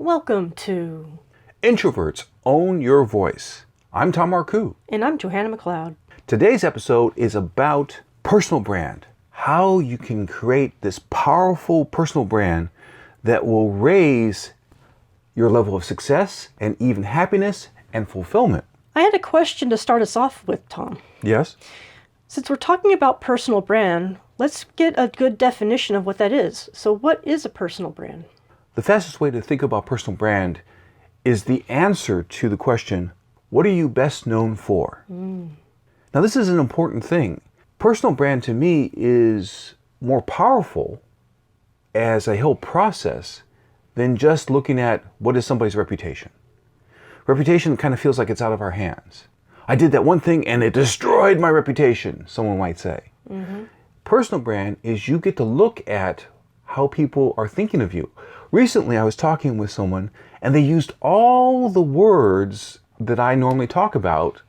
Welcome to Introverts, Own Your Voice. I'm Tom Marcoux. And I'm Johanna McLeod. Today's episode is about personal brand. How you can create this powerful personal brand that will raise your level of success and even happiness and fulfillment. I had a question to start us off with, Tom. Yes? Since we're talking about personal brand, let's get a good definition of what that is. So what is a personal brand? The fastest way to think about personal brand is the answer to the question, what are you best known for? Now, this is an important thing. Personal brand to me is more powerful as a whole process than just looking at what is somebody's reputation. Reputation kind of feels like it's out of our hands. I did that one thing and it destroyed my reputation, someone might say. Personal brand is you get to look at how people are thinking of you. Recently, I was talking with someone and they used all the words that I normally talk about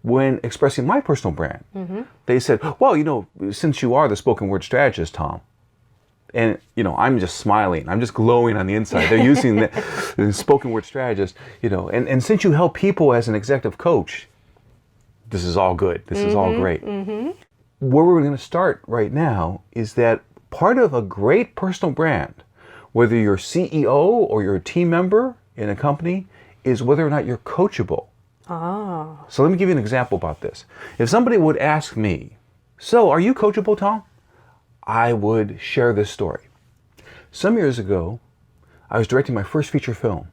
when expressing my personal brand. They said, well, since you are the spoken word strategist, Tom, and, I'm just smiling. I'm just glowing on the inside. They're using the spoken word strategist, and since you help people as an executive coach, this is all good. This is all great. Where we're going to start right now is that part of a great personal brand, whether you're CEO or you're a team member in a company, is whether or not you're coachable. So let me give you an example about this. If somebody would ask me, so are you coachable, Tom? I would share this story. Some years ago, I was directing my first feature film.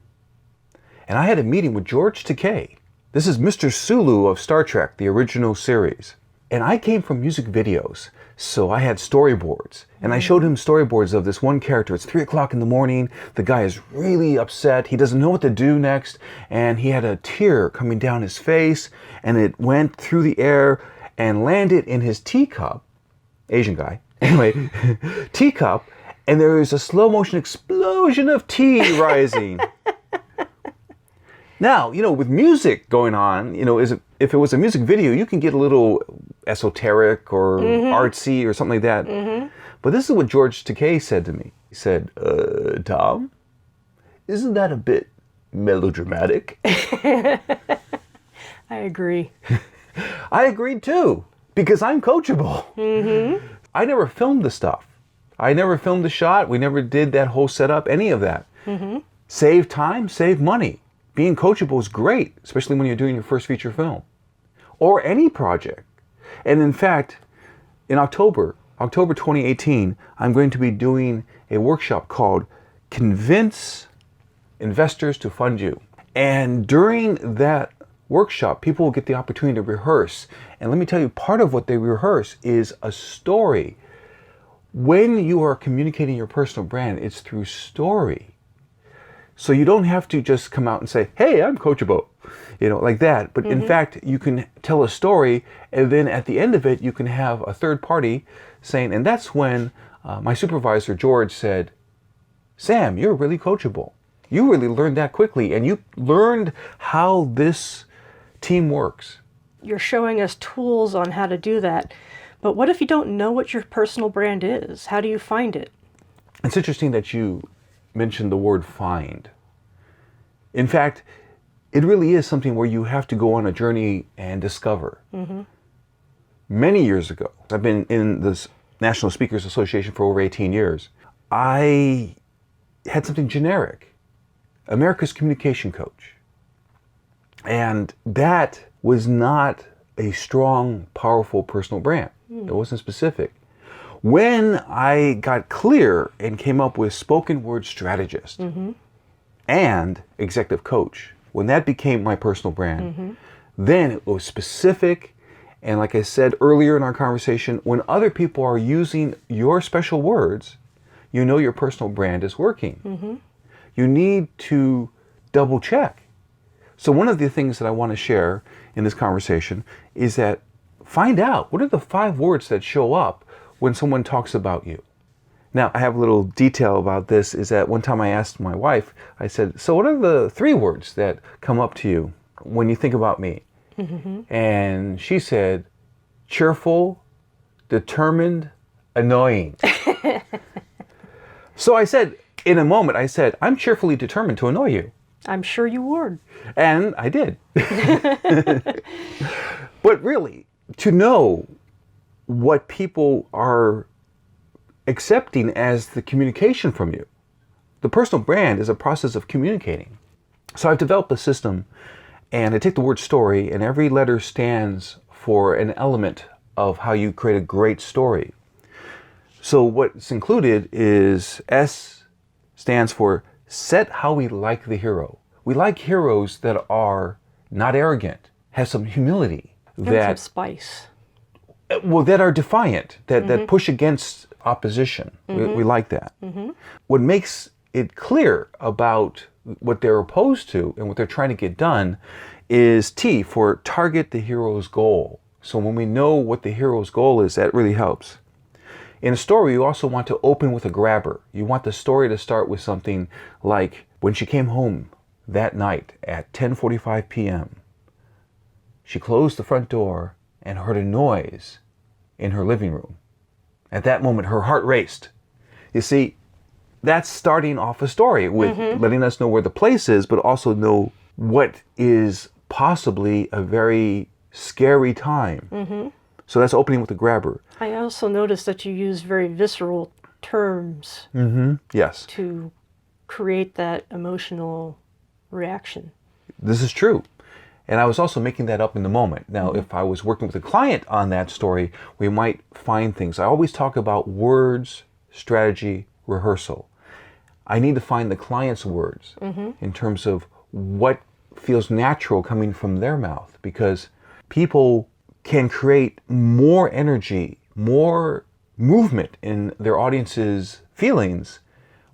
And I had a meeting with George Takei. This is Mr. Sulu of Star Trek, the original series. And I came from music videos, so I had storyboards. And I showed him storyboards of this one character. It's 3 o'clock in the morning. The guy is really upset. He doesn't know what to do next. And he had a tear coming down his face. And it went through the air and landed in his teacup. Asian guy. Anyway, teacup. And there was a slow motion explosion of tea rising. Now, with music going on, if it was a music video, you can get a little esoteric or artsy or something like that. But this is what George Takei said to me. He said, Tom, isn't that a bit melodramatic? I agree. I agreed too, because I'm coachable. I never filmed the stuff. I never filmed the shot. We never did that whole setup, any of that. Save time, save money. Being coachable is great, especially when you're doing your first feature film or any project. And in fact, in October 2018, I'm going to be doing a workshop called Convince Investors to Fund You. And during that workshop, people will get the opportunity to rehearse. And let me tell you, part of what they rehearse is a story. When you are communicating your personal brand, it's through story. So you don't have to just come out and say, hey, I'm coachable, like that. But in fact, you can tell a story, and then at the end of it, you can have a third party saying, and that's when my supervisor, George, said, Sam, you're really coachable. You really learned that quickly, and you learned how this team works. You're showing us tools on how to do that. But what if you don't know what your personal brand is? How do you find it? It's interesting that you mentioned the word find. In fact, it really is something where you have to go on a journey and discover. Many years ago, I've been in this National Speakers Association for over 18 years. I had something generic, America's Communication Coach. And that was not a strong, powerful personal brand. It wasn't specific. When I got clear and came up with spoken word strategist and executive coach, when that became my personal brand, then it was specific. And like I said earlier in our conversation, when other people are using your special words, your personal brand is working. You need to double check. So one of the things that I want to share in this conversation is that find out, what are the 5 words that show up when someone talks about you? Now, I have a little detail about this, is that one time I asked my wife, I said, so what are the 3 words that come up to you when you think about me? And she said, cheerful, determined, annoying. So I said, in a moment, I said, I'm cheerfully determined to annoy you. I'm sure you would. And I did. But really, to know what people are accepting as the communication from you. The personal brand is a process of communicating. So I've developed a system, and I take the word story, and every letter stands for an element of how you create a great story. So what's included is S stands for set how we like the hero. We like heroes that are not arrogant, have some humility, Some spice. that are defiant, that push against opposition. We like that. What makes it clear about what they're opposed to and what they're trying to get done is T for target the hero's goal. So when we know what the hero's goal is, that really helps. In a story, you also want to open with a grabber. You want the story to start with something like, when she came home that night at 10:45 p.m., she closed the front door and heard a noise in her living room. At that moment, her heart raced. You see, that's starting off a story with letting us know where the place is, but also know what is possibly a very scary time. So that's opening with a grabber. I also noticed that you use very visceral terms Yes. to create that emotional reaction. This is true. And I was also making that up in the moment. Now, if I was working with a client on that story, we might find things. I always talk about words, strategy, rehearsal. I need to find the client's words in terms of what feels natural coming from their mouth, because people can create more energy, more movement in their audience's feelings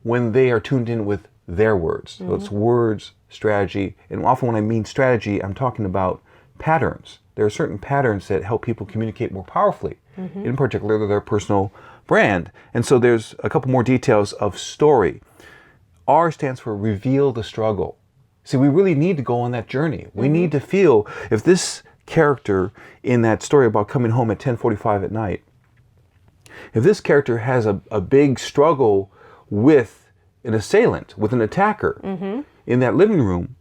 when they are tuned in with their words. So it's words, strategy, and often when I mean strategy, I'm talking about patterns. There are certain patterns that help people communicate more powerfully, in particular their personal brand. And so there's a couple more details of story. R stands for reveal the struggle. See, we really need to go on that journey. We need to feel, if this character in that story about coming home at 10:45 at night, if this character has a big struggle with an assailant, with an attacker in that living room,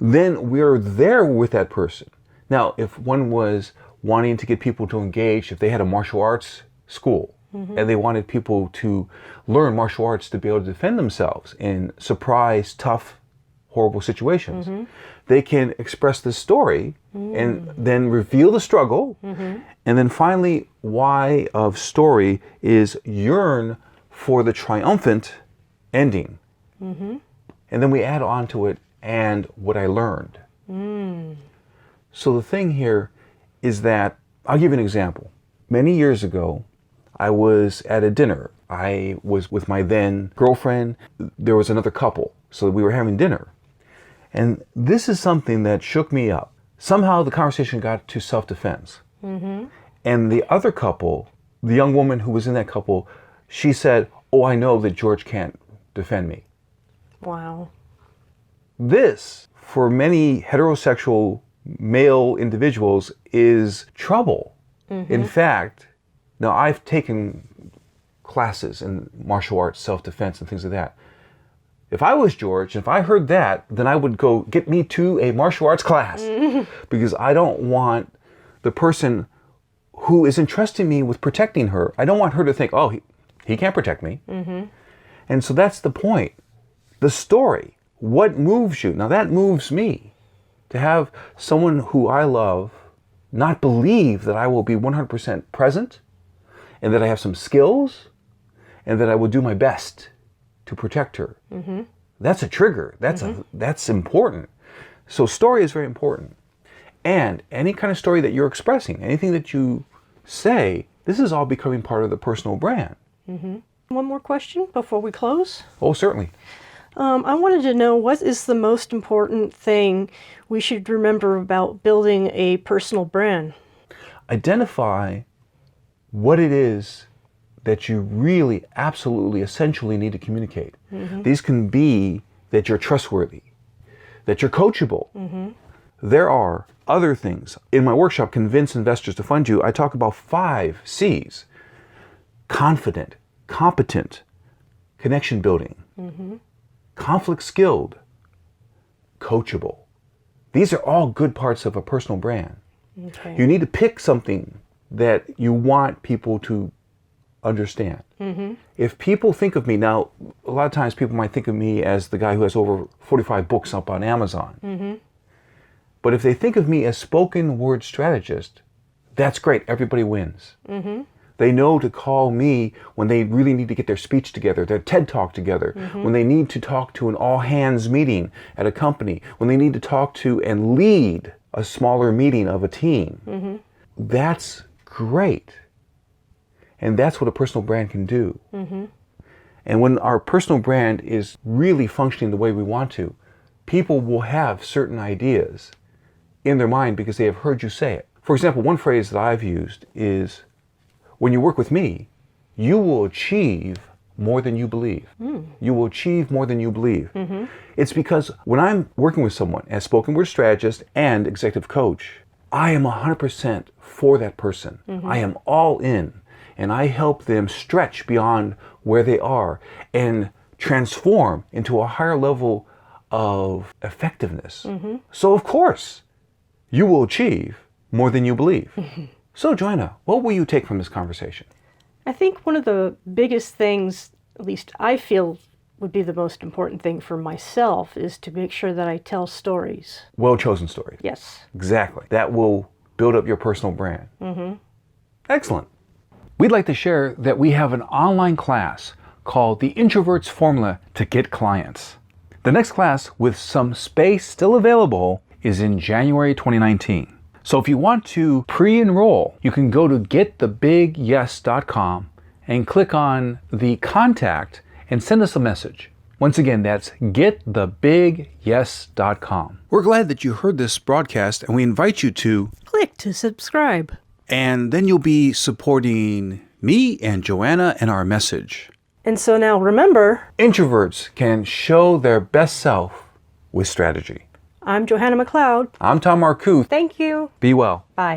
then we're there with that person. Now, if one was wanting to get people to engage, if they had a martial arts school and they wanted people to learn martial arts to be able to defend themselves in surprise, tough, horrible situations, they can express this story and then reveal the struggle. And then finally, Y of story is yearn for the triumphant ending. And then we add on to it, and what I learned. So the thing here is that, I'll give you an example. Many years ago, I was at a dinner. I was with my then girlfriend. There was another couple, so we were having dinner. And this is something that shook me up. Somehow the conversation got to self-defense. And the other couple, the young woman who was in that couple, she said, "Oh, I know that George can't defend me." Wow. This, for many heterosexual male individuals, is trouble. In fact, now I've taken classes in martial arts, self-defense, and things like that. If I was George, if I heard that, then I would go get me to a martial arts class, because I don't want the person who is entrusting me with protecting her, I don't want her to think, oh, he can't protect me. And so that's the point. The story, what moves you? Now that moves me, to have someone who I love not believe that I will be 100% present, and that I have some skills, and that I will do my best to protect her. That's a trigger. That's important. So story is very important. And any kind of story that you're expressing, anything that you say, this is all becoming part of the personal brand. One more question before we close. Oh, certainly. I wanted to know, what is the most important thing we should remember about building a personal brand? Identify what it is that you really, absolutely, essentially need to communicate. These can be that you're trustworthy, that you're coachable. There are other things. In my workshop, Convince Investors to Fund You, I talk about 5 C's. Confident, competent, connection building, conflict skilled, coachable. These are all good parts of a personal brand. Okay. You need to pick something that you want people to understand. If people think of me now, a lot of times people might think of me as the guy who has over 45 books up on Amazon. But if they think of me as spoken word strategist, that's great. Everybody wins. They know to call me when they really need to get their speech together, their TED Talk together, when they need to talk to an all-hands meeting at a company, when they need to talk to and lead a smaller meeting of a team. That's great. And that's what a personal brand can do. And when our personal brand is really functioning the way we want to, people will have certain ideas in their mind because they have heard you say it. For example, one phrase that I've used is, when you work with me, you will achieve more than you believe. You will achieve more than you believe. It's because when I'm working with someone as spoken word strategist and executive coach, I am 100% for that person. I am all in, and I help them stretch beyond where they are and transform into a higher level of effectiveness. So of course, you will achieve more than you believe. So Johanna, what will you take from this conversation? I think one of the biggest things, at least I feel would be the most important thing for myself, is to make sure that I tell stories. Well-chosen stories. Yes. Exactly. That will build up your personal brand. Excellent. We'd like to share that we have an online class called the Introverts Formula to Get Clients. The next class, with some space still available, is in January 2019. So if you want to pre-enroll, you can go to getthebigyes.com and click on the contact and send us a message. Once again, that's getthebigyes.com. We're glad that you heard this broadcast, and we invite you to Click to subscribe. and then you'll be supporting me and Johanna and our message. And so now remember, Introverts can show their best self with strategy. I'm Johanna McLeod. I'm Tom Marcoux. Thank you. Be well. Bye.